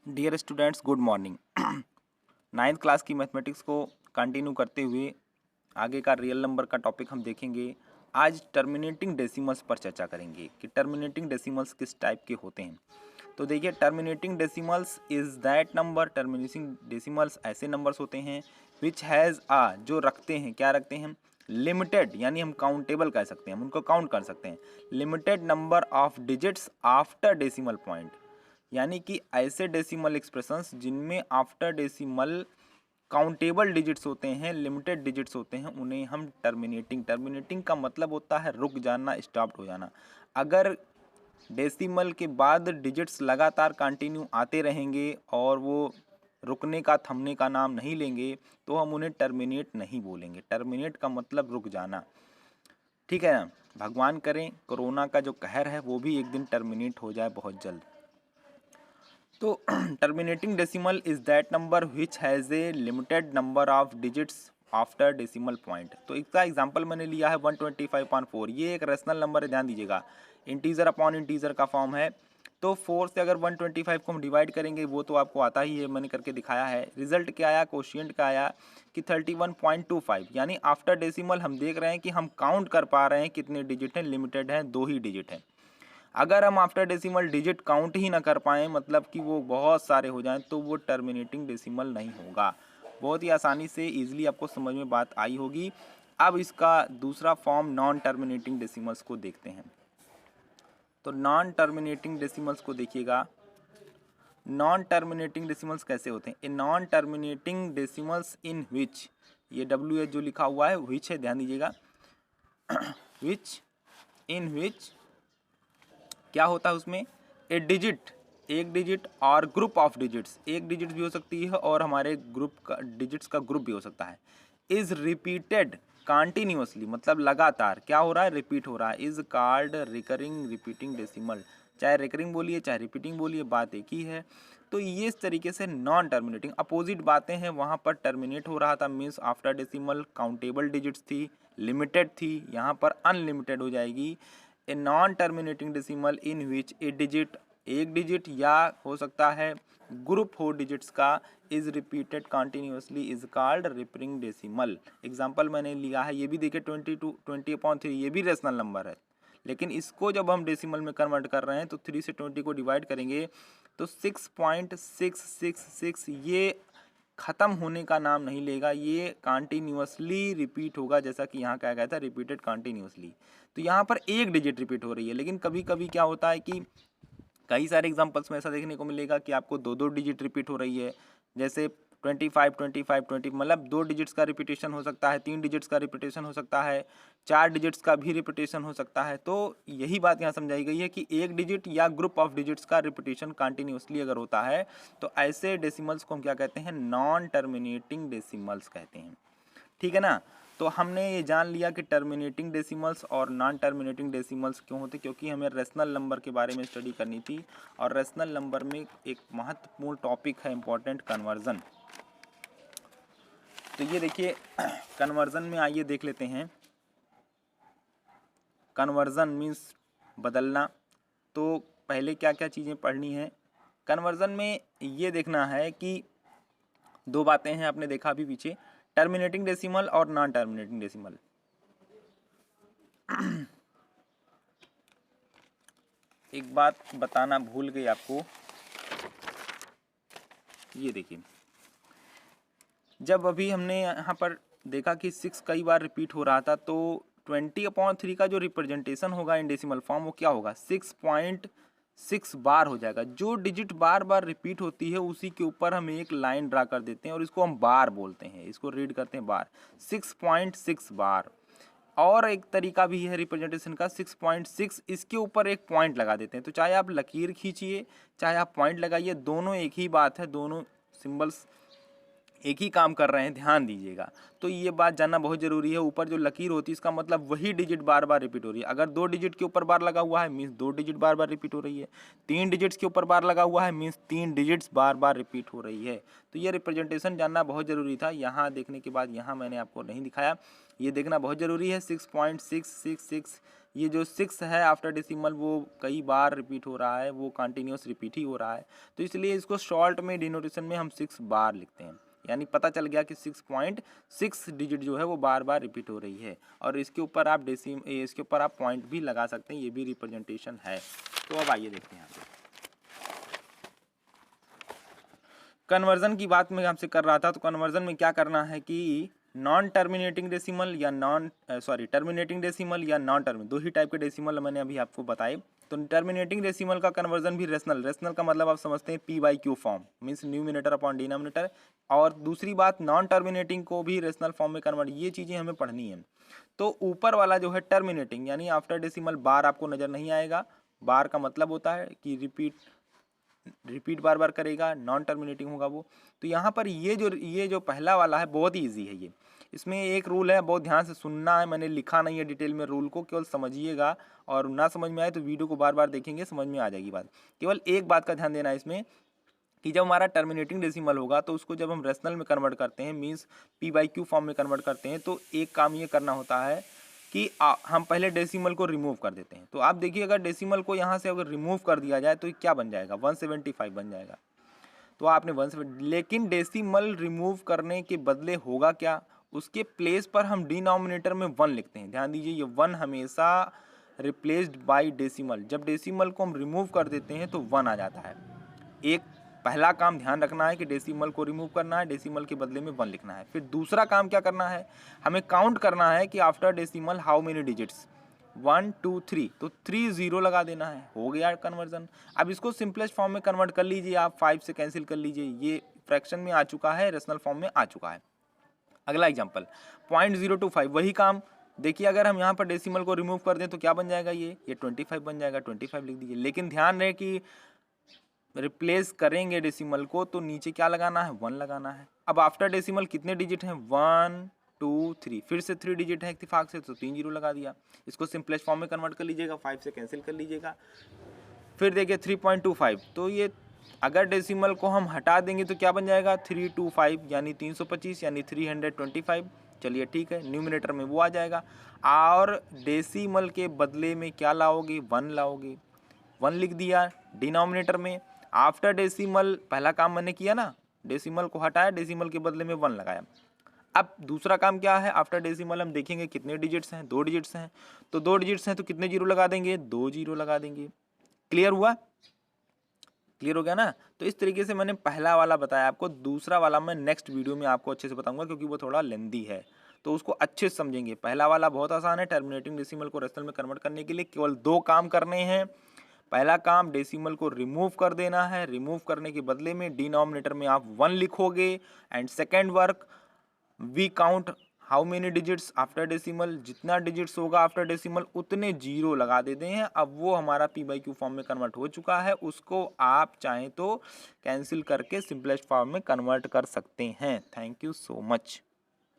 Dear students, good morning. Ninth class की mathematics को continue करते हुए आगे का रियल नंबर का टॉपिक हम देखेंगे। आज टर्मिनेटिंग डेसिमल्स पर चर्चा करेंगे कि टर्मिनेटिंग डेसिमल्स किस टाइप के होते हैं। तो देखिए, terminating decimals is that number, terminating decimals ऐसे नंबर्स होते हैं विच हैज़ आ, जो रखते हैं, क्या रखते हैं, लिमिटेड, यानी हम काउंटेबल कह सकते हैं, हम उनको काउंट कर सकते हैं, limited number of digits after decimal point, यानी कि ऐसे डेसिमल एक्सप्रेशंस जिनमें आफ्टर डेसिमल काउंटेबल डिजिट्स होते हैं, लिमिटेड डिजिट्स होते हैं, उन्हें हम टर्मिनेटिंग का मतलब होता है रुक जाना, स्टॉप हो जाना। अगर डेसिमल के बाद डिजिट्स लगातार कंटिन्यू आते रहेंगे और वो रुकने का, थमने का नाम नहीं लेंगे, तो हम उन्हें टर्मिनेट नहीं बोलेंगे। टर्मिनेट का मतलब रुक जाना, ठीक है ना। भगवान करें कोरोना का जो कहर है वो भी एक दिन टर्मिनेट हो जाए बहुत जल्द। तो terminating decimal is that number which has a limited number of digits after decimal point. तो इसका एग्जांपल मैंने लिया है 125.4। ये एक रेशनल नंबर है, ध्यान दीजिएगा, इंटीजर अपॉन इंटीजर का फॉर्म है। तो 4 से अगर 125 को हम डिवाइड करेंगे, वो तो आपको आता ही है, मैंने करके दिखाया है। रिजल्ट क्या आया, कोशिएंट क्या आया कि 31.25, यानी आफ्टर डेसिमल हम देख रहे हैं कि हम काउंट कर पा रहे हैं कितने डिजिट हैं, लिमिटेड हैं, 2 ही डिजिट हैं। अगर हम आफ्टर डेसिमल डिजिट काउंट ही ना कर पाएँ, मतलब कि वो बहुत सारे हो जाएं, तो वो टर्मिनेटिंग डेसिमल नहीं होगा। बहुत ही आसानी से ईजिली आपको समझ में बात आई होगी। अब इसका दूसरा फॉर्म नॉन टर्मिनेटिंग डेसिमल्स को देखते हैं। तो नॉन टर्मिनेटिंग डेसिमल्स को देखिएगा। नॉन टर्मिनेटिंग डेसिमल्स कैसे होते हैं? ए नॉन टर्मिनेटिंग डेसिमल्स इन विच, ये WH जो लिखा हुआ है विच है, ध्यान दीजिएगा, विच, इन विच क्या होता है उसमें, ए डिजिट, एक डिजिट और ग्रुप ऑफ डिजिट्स, एक डिजिट भी हो सकती है और हमारे ग्रुप का डिजिट्स का ग्रुप भी हो सकता है, इज रिपीटेड कॉन्टिन्यूसली, मतलब लगातार क्या हो रहा है, रिपीट हो रहा है, is called recurring repeating decimal. चाहे रिकरिंग बोलिए चाहे रिपीटिंग बोलिए, बात एक ही है। तो ये इस तरीके से नॉन टर्मिनेटिंग, अपोजिट बातें हैं, वहाँ पर टर्मिनेट हो रहा था, means after decimal countable digits थी, लिमिटेड थी, यहाँ पर अनलिमिटेड हो जाएगी। A non terminating decimal in which A digit, एक डिजिट या हो सकता है ग्रुप हो डिजिट्स का, is repeated continuously is called recurring decimal. Example मैंने लिया है, ये भी देखिए 20/3, ये भी रेशनल नंबर है, लेकिन इसको जब हम डेसिमल में कन्वर्ट कर रहे हैं तो 3 से 20 को डिवाइड करेंगे तो 6.666, ये ख़त्म होने का नाम नहीं लेगा, ये कॉन्टीन्यूसली रिपीट होगा, जैसा कि यहाँ कहा गया था रिपीटेड कॉन्टीन्यूसली। तो यहाँ पर एक डिजिट रिपीट हो रही है, लेकिन कभी कभी क्या होता है कि कई सारे एग्जांपल्स में ऐसा देखने को मिलेगा कि आपको 2-2 डिजिट रिपीट हो रही है, जैसे 25 मतलब 2 डिजिट्स का रिपीटेशन हो सकता है, 3 डिजिट्स का रिपीटेशन हो सकता है, 4 डिजिट्स का भी रिपीटेशन हो सकता है। तो यही बात यहाँ समझाई गई है कि एक डिजिट या ग्रुप ऑफ डिजिट्स का रिपीटेशन कंटिन्यूसली अगर होता है तो ऐसे डेसिमल्स को हम क्या कहते हैं, नॉन टर्मिनेटिंग डेसिमल्स कहते हैं, ठीक है ना। तो हमने ये जान लिया कि टर्मिनेटिंग डेसिमल्स और नॉन टर्मिनेटिंग डेसिमल्स क्यों होते, क्योंकि हमें रेशनल नंबर के बारे में स्टडी करनी थी, और रेशनल नंबर में एक महत्वपूर्ण टॉपिक है इम्पोर्टेंट, कन्वर्जन। तो ये देखिए, कन्वर्जन में आइए देख लेते हैं। कन्वर्जन मीन्स बदलना। तो पहले क्या क्या चीज़ें पढ़नी है कन्वर्जन में, ये देखना है कि दो बातें हैं, आपने देखा अभी पीछे, टर्मिनेटिंग डेसिमल और नॉन टर्मिनेटिंग डेसिमल। एक बात बताना भूल गई आपको, ये देखिए, जब अभी हमने यहाँ पर देखा कि 6 कई बार रिपीट हो रहा था, तो 20/3 का जो रिप्रेजेंटेशन होगा इन डेसिमल फॉर्म, वो क्या होगा, 6.6 बार हो जाएगा। जो डिजिट बार बार रिपीट होती है उसी के ऊपर हम एक लाइन ड्रा कर देते हैं और इसको हम बार बोलते हैं, इसको रीड करते हैं बार, 6.6 बार। और एक तरीका भी है रिप्रेजेंटेशन का, 6.6, इसके ऊपर एक पॉइंट लगा देते हैं। तो चाहे आप लकीर खींचिए चाहे आप पॉइंट लगाइए, दोनों एक ही बात है, दोनों सिंबल्स एक ही काम कर रहे हैं, ध्यान दीजिएगा। तो ये बात जानना बहुत ज़रूरी है। ऊपर जो लकीर होती है इसका मतलब वही डिजिट बार बार रिपीट हो रही है। अगर 2 डिजिट के ऊपर बार लगा हुआ है मीन्स 2 डिजिट बार बार रिपीट हो रही है। 3 डिजिट्स के ऊपर बार लगा हुआ है मीन्स 3 डिजिट्स बार बार रिपीट हो रही है। तो ये रिप्रेजेंटेशन जानना बहुत ज़रूरी था। यहाँ देखने के बाद यहाँ मैंने आपको नहीं दिखाया, ये देखना बहुत ज़रूरी है। 6.666 ये जो 6 है आफ्टर डेसिमल वो कई बार रिपीट हो रहा है, वो कंटिन्यूस रिपीट ही हो रहा है। तो इसलिए इसको शॉर्ट में डिनोटेशन में हम 6 बार लिखते हैं। यानी पता चल गया कि 6.6 डिजिट जो है वो बार बार रिपीट हो रही है। और इसके ऊपर आप इसके ऊपर आप पॉइंट भी लगा सकते हैं, ये भी रिप्रेजेंटेशन है। तो अब आइए देखते हैं यहाँ पे कन्वर्जन की बात मैं आपसे कर रहा था। तो कन्वर्जन में क्या करना है कि नॉन टर्मिनेटिंग डेसिमल या टर्मिनेटिंग डेसिमल या नॉन टर्मिनेटिंग, दो ही टाइप के डेसिमल मैंने अभी आपको बताए। तो टर्मिनेटिंग डेसिमल का कन्वर्जन भी रेशनल का मतलब आप समझते हैं P/Q form, means numerator upon denominator. और दूसरी बात नॉन टर्मिनेटिंग को भी रेशनल फॉर्म में कन्वर्ट, ये चीज़ें हमें पढ़नी है। तो ऊपर वाला जो है टर्मिनेटिंग यानी आफ्टर डेसिमल बार आपको नज़र नहीं आएगा। बार का मतलब होता है कि रिपीट बार बार करेगा, नॉन टर्मिनेटिंग होगा वो। तो यहाँ पर ये जो पहला वाला है बहुत ही ईजी है। ये इसमें एक रूल है, बहुत ध्यान से सुनना है। मैंने लिखा नहीं है डिटेल में रूल को, केवल समझिएगा। और ना समझ में आए तो वीडियो को बार बार देखेंगे, समझ में आ जाएगी बात। केवल एक बात का ध्यान देना है इसमें कि जब हमारा टर्मिनेटिंग डेसिमल होगा तो उसको जब हम रेशनल में कन्वर्ट करते हैं मीन्स P/Q फॉर्म में कन्वर्ट करते हैं, तो एक काम ये करना होता है कि हम पहले डेसिमल को रिमूव कर देते हैं। तो आप देखिए अगर डेसिमल को यहाँ से अगर रिमूव कर दिया जाए तो क्या बन जाएगा, 175 बन जाएगा। तो आपने 170, लेकिन डेसिमल रिमूव करने के बदले होगा क्या, उसके प्लेस पर हम डिनोमिनेटर में 1 लिखते हैं। ध्यान दीजिए ये 1 हमेशा रिप्लेस्ड बाय डेसिमल, जब डेसिमल को हम रिमूव कर देते हैं तो 1 आ जाता है। एक पहला काम ध्यान रखना है कि डेसिमल को रिमूव करना है, डेसिमल के बदले में 1 लिखना है। फिर दूसरा काम क्या करना है, हमें काउंट करना है कि after decimal how many digits, 1 2 3, तो 3 0 लगा देना है, हो गया कन्वर्जन। अब इसको सिंपलेस्ट फॉर्म में कन्वर्ट कर लीजिए आप, 5 से कैंसिल कर लीजिए, ये फ्रैक्शन में आ चुका है, रेशनल फॉर्म में आ चुका है। अगला एग्जाम्पल 0.025, वही काम देखिए अगर हम यहाँ पर डेसिमल को रिमूव कर दें तो क्या बन जाएगा, ये 25 बन जाएगा, 25 लिख दीजिए। लेकिन ध्यान रहे कि रिप्लेस करेंगे डेसिमल को तो नीचे क्या लगाना है, 1 लगाना है। अब आफ्टर डेसिमल कितने डिजिट हैं, 1 2 3, फिर से 3 डिजिट है इत्तेफाक से तो 3 0 लगा दिया। इसको सिंपलेस्ट फॉर्म में कन्वर्ट कर लीजिएगा, 5 से कैंसिल कर लीजिएगा। फिर देखिए 3.25, तो ये अगर डेसिमल को हम हटा देंगे तो क्या बन जाएगा, 325 यानी 325 यानी 325। चलिए ठीक है, न्यूमिनेटर में वो आ जाएगा। और डेसिमल के बदले में क्या लाओगे, 1 लाओगे, 1 लिख दिया डिनोमिनेटर में। आफ्टर डेसिमल पहला काम मैंने किया ना, डेसिमल को हटाया, डेसिमल के बदले में 1 लगाया। अब दूसरा काम क्या है, आफ्टर डेसिमल हम देखेंगे कितने डिजिट्स हैं, 2 डिजिट्स हैं। तो 2 डिजिट्स हैं तो कितने जीरो लगा देंगे, 2 जीरो लगा देंगे। क्लियर हुआ, क्लियर हो गया ना। तो इस तरीके से मैंने पहला वाला बताया आपको, दूसरा वाला मैं नेक्स्ट वीडियो में आपको अच्छे से बताऊंगा क्योंकि वो थोड़ा लेंदी है, तो उसको अच्छे से समझेंगे। पहला वाला बहुत आसान है, टर्मिनेटिंग डेसिमल को रेशनल में कन्वर्ट करने के लिए केवल 2 काम करने हैं। पहला काम डेसिमल को रिमूव कर देना है, रिमूव करने के बदले में डिनोमिनेटर में आप 1 लिखोगे। And second work, we count how many digits after decimal, जितना डिजिट्स होगा आफ्टर डेसिमल उतने जीरो लगा देते हैं। अब वो हमारा P/Q फॉर्म में कन्वर्ट हो चुका है, उसको आप चाहें तो कैंसिल करके सिंपलेस्ट फॉर्म में कन्वर्ट कर सकते हैं। Thank you so much.